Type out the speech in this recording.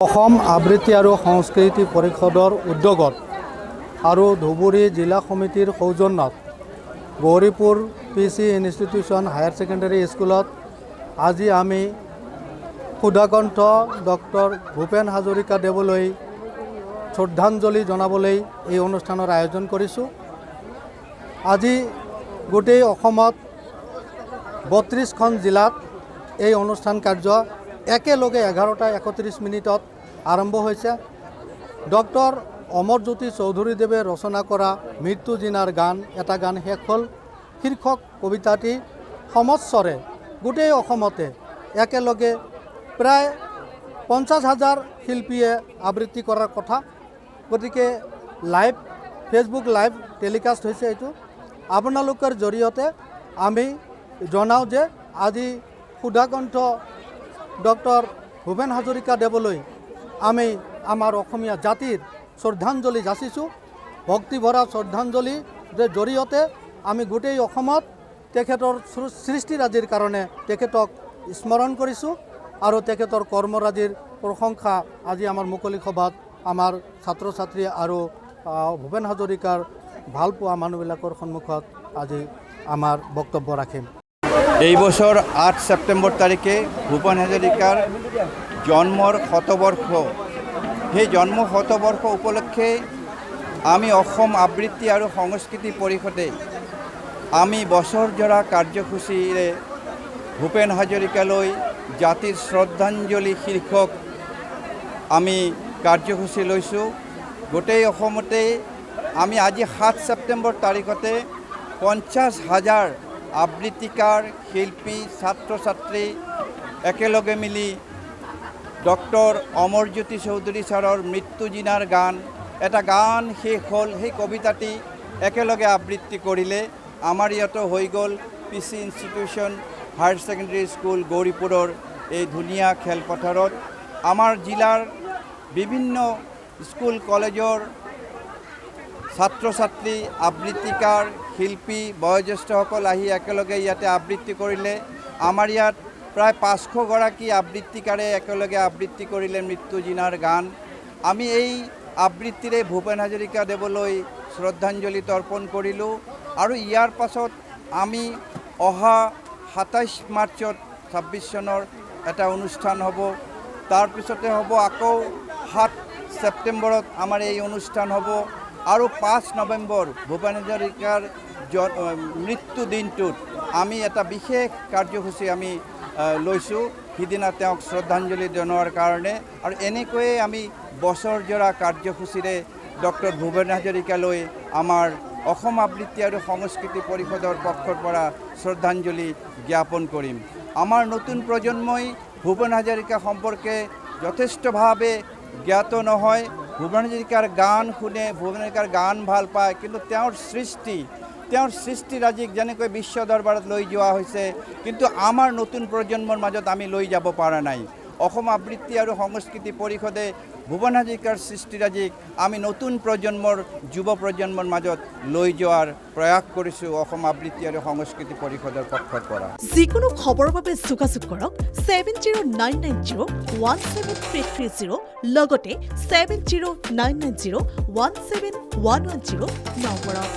অসম আবৃত্তি আৰু সংস্কৃতি পৰিষদৰ উদ্যোগত আৰু ধুবুৰী জিলা সমিতিৰ সৌজন্যত Gauripur PC institution higher secondary স্কুলত আজি আমি সুধাকণ্ঠ ডক্টৰ ভূপেন হাজৰিকা দেৱলৈ শ্ৰদ্ধাঞ্জলি জনাবলৈ এই অনুষ্ঠানৰ আয়োজন কৰিছোঁ। আজি গোটেই অসমত 32খন জিলাত এই অনুষ্ঠান কাৰ্য একেলগে 11:31 মিনিটত আৰম্ভ হৈছে। ডক্টৰ অমৰজ্যোতি চৌধুৰীদেৱে ৰচনা কৰা মৃত্যু জিনাৰ গান এটা গান শেষ হ'ল শীৰ্ষক কবিতাটি সমস্বৰে গোটেই অসমতে একেলগে প্ৰায় 50,000 শিল্পীয়ে আবৃত্তি কৰাৰ কথা। গতিকে ফেচবুক লাইভ টেলিকাষ্ট হৈছে। এইটো আপোনালোকৰ জৰিয়তে আমি জনাওঁ যে আজি সুধাকণ্ঠ ডক্টৰ ভূপেন হাজৰিকা দেৱলৈ আমি আমাৰ অসমীয়া জাতিৰ শ্ৰদ্ধাঞ্জলি যাচিছোঁ। ভক্তিভৰা শ্ৰদ্ধাঞ্জলিৰ জৰিয়তে আমি গোটেই অসমত তেখেতৰ সৃষ্টিৰাজিৰ কাৰণে তেখেতক স্মৰণ কৰিছোঁ আৰু তেখেতৰ কৰ্মৰাজিৰ প্ৰশংসা আজি আমাৰ মুকলি সভাত আমাৰ ছাত্ৰ ছাত্ৰী আৰু ভূপেন হাজৰিকাৰ ভালপোৱা মানুহবিলাকৰ সন্মুখত আজি আমাৰ বক্তব্য ৰাখিম। এই বছৰ 8 সেপ্টেম্বৰ তাৰিখে ভূপেন হাজৰিকাৰ জন্মৰ শতবৰ্ষ। সেই জন্ম শতবৰ্ষ উপলক্ষে আমি অসম আবৃত্তি আৰু সংস্কৃতি পৰিষদে আমি বছৰজোৰা কাৰ্যসূচীৰে ভূপেন হাজৰিকালৈ জাতিৰ শ্ৰদ্ধাঞ্জলি শীৰ্ষক আমি কাৰ্যসূচী লৈছোঁ। গোটেই অসমতে আমি আজি 7 সেপ্টেম্বৰ তাৰিখতে 50,000 আবৃত্তিকাৰ শিল্পী ছাত্ৰ ছাত্ৰী একেলগে মিলি ডক্টৰ অমৰজ্যোতি চৌধুৰী ছাৰৰ মৃত্যু জিনাৰ গান এটা গান শেষ হ'ল। সেই কবিতাটি একেলগে আবৃত্তি কৰিলে। আমাৰ ইয়াতো হৈ গ'ল PC institution higher secondary school গৌৰীপুৰৰ এই ধুনীয়া খেলপথাৰত। আমাৰ জিলাৰ বিভিন্ন স্কুল কলেজৰ ছাত্ৰ ছাত্ৰী আবৃত্তিকাৰ শিল্পী বয়োজ্যেষ্ঠসকল আহি একেলগে ইয়াতে আবৃত্তি কৰিলে। আমাৰ ইয়াত প্ৰায় 500গৰাকী আবৃত্তিকাৰে একেলগে আবৃত্তি কৰিলে মৃত্যু জিনাৰ গান। আমি এই আবৃত্তিৰে ভূপেন হাজৰিকা দেৱলৈ শ্ৰদ্ধাঞ্জলি তৰ্পণ কৰিলোঁ। আৰু ইয়াৰ পাছত আমি অহা 27 মাৰ্চত 26 চনৰ এটা অনুষ্ঠান হ'ব। তাৰপিছতে হ'ব আকৌ 7 ছেপ্টেম্বৰত আমাৰ এই অনুষ্ঠান হ'ব আৰু 5 নৱেম্বৰ ভূপেন হাজৰিকাৰ মৃত্যু দিনটোত আমি এটা বিশেষ কাৰ্যসূচী আমি লৈছোঁ সিদিনা তেওঁক শ্ৰদ্ধাঞ্জলি জনোৱাৰ কাৰণে। আৰু এনেকৈয়ে আমি বছৰজোৰা কাৰ্যসূচীৰে ডক্টৰ ভূপেন হাজৰিকালৈ আমাৰ অসম আবৃত্তি আৰু সংস্কৃতি পৰিষদৰ পক্ষৰ পৰা শ্ৰদ্ধাঞ্জলি জ্ঞাপন কৰিম। আমাৰ নতুন প্ৰজন্মই ভূপেন হাজৰিকা সম্পৰ্কে যথেষ্টভাৱে জ্ঞাত নহয়। ভূপেন হাজৰিকাৰ গান শুনে, ভূপেন হাজৰিকাৰ গান ভাল পায়, কিন্তু তেওঁৰ সৃষ্টিৰাজিক যেনেকৈ বিশ্ব দৰবাৰত লৈ যোৱা হৈছে, কিন্তু আমাৰ নতুন প্ৰজন্মৰ মাজত আমি লৈ যাব পৰা নাই। অসম আবৃত্তি আৰু সংস্কৃতি পৰিষদে ভূপেন হাজৰিকাৰ সৃষ্টিৰাজিক আমি নতুন প্ৰজন্মৰ যুৱ প্ৰজন্মৰ মাজত লৈ যোৱাৰ প্ৰয়াস কৰিছোঁ অসম আবৃত্তি আৰু সংস্কৃতি পৰিষদৰ পক্ষৰ পৰা। যিকোনো খবৰৰ বাবে যোগাযোগ কৰক 7099017330 লগতে 7099017110 নম্বৰত।